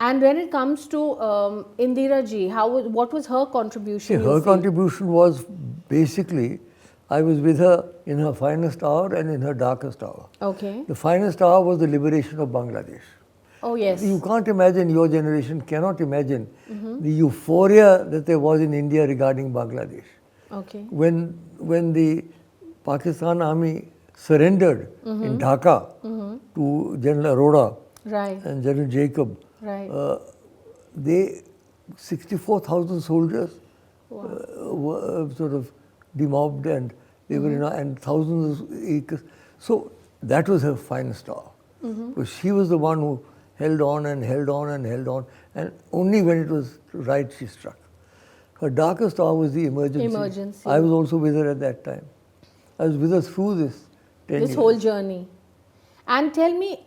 And when it comes to Indira ji, what was her contribution? See, her contribution was basically, I was with her in her finest hour and in her darkest hour. Okay. The finest hour was the liberation of Bangladesh. Oh, yes. You can't imagine, your generation cannot imagine the euphoria that there was in India regarding Bangladesh. Okay. When the Pakistan army surrendered in Dhaka to General Arora Right. and General Jacob, Right. 64,000 soldiers were sort of demobbed, and they were and thousands of acres. So that was her finest hour. So she was the one who held on and held on and held on, and only when it was right she struck. Her darkest hour was the emergency. I was also with her at that time. I was with her through this 10 years. Whole journey. And tell me,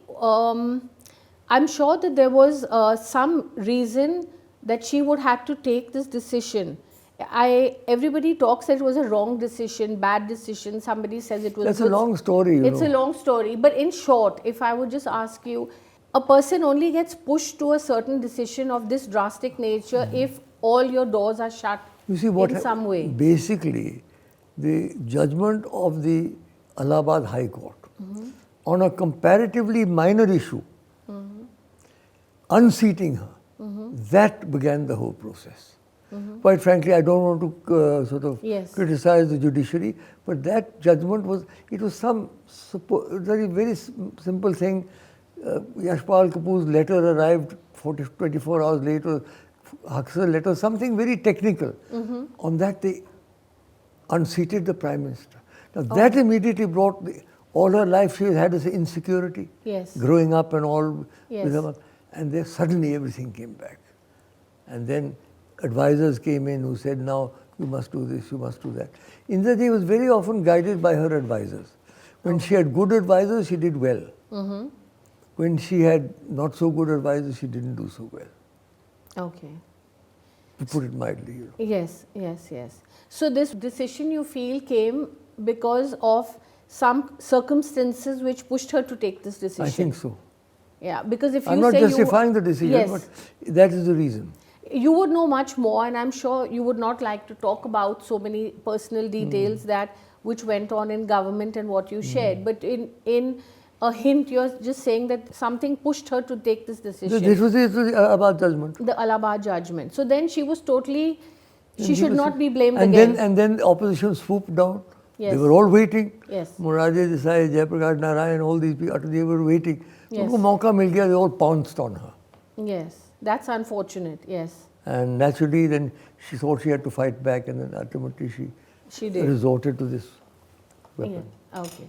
I'm sure that there was some reason that she would have to take this decision. Everybody talks that it was a wrong decision, bad decision. Somebody says it was. That's a long story. It's a long story. But in short, if I would just ask you, a person only gets pushed to a certain decision of this drastic nature if all your doors are shut in some way. Basically, the judgment of the Allahabad High Court on a comparatively minor issue, unseating her, that began the whole process. Quite frankly, I don't want to sort of criticize the judiciary, but that judgment was, it was some very simple thing. Yashpal Kapoor's letter arrived 24 hours later, Huxley's letter, something very technical. On that they unseated the Prime Minister. Now that immediately brought all her life she had this insecurity, growing up and all, with her, and then suddenly everything came back. And then advisors came in who said, now you must do this, you must do that. Indira Ji was very often guided by her advisors. When she had good advisors, she did well. When she had not so good advisors, she didn't do so well. Okay. To put it mildly. Yes. So this decision you feel came because of some circumstances which pushed her to take this decision? I think so. Yeah, because if you I'm not justifying the decision, but that is the reason. You would know much more, and I'm sure you would not like to talk about so many personal details which went on in government and what you shared. But in a hint, you're just saying that something pushed her to take this decision. This was the Allahabad judgment. The Allahabad judgment. So then she was totally, she should not be blamed again. And then the opposition swooped down. They were all waiting. Morarji Desai, Jayaprakash Narayan, all these people, they were waiting. Unko mauka mil gaya, they all pounced on her. Yes, that's unfortunate, And naturally then she thought she had to fight back, and then ultimately she resorted to this weapon. Okay.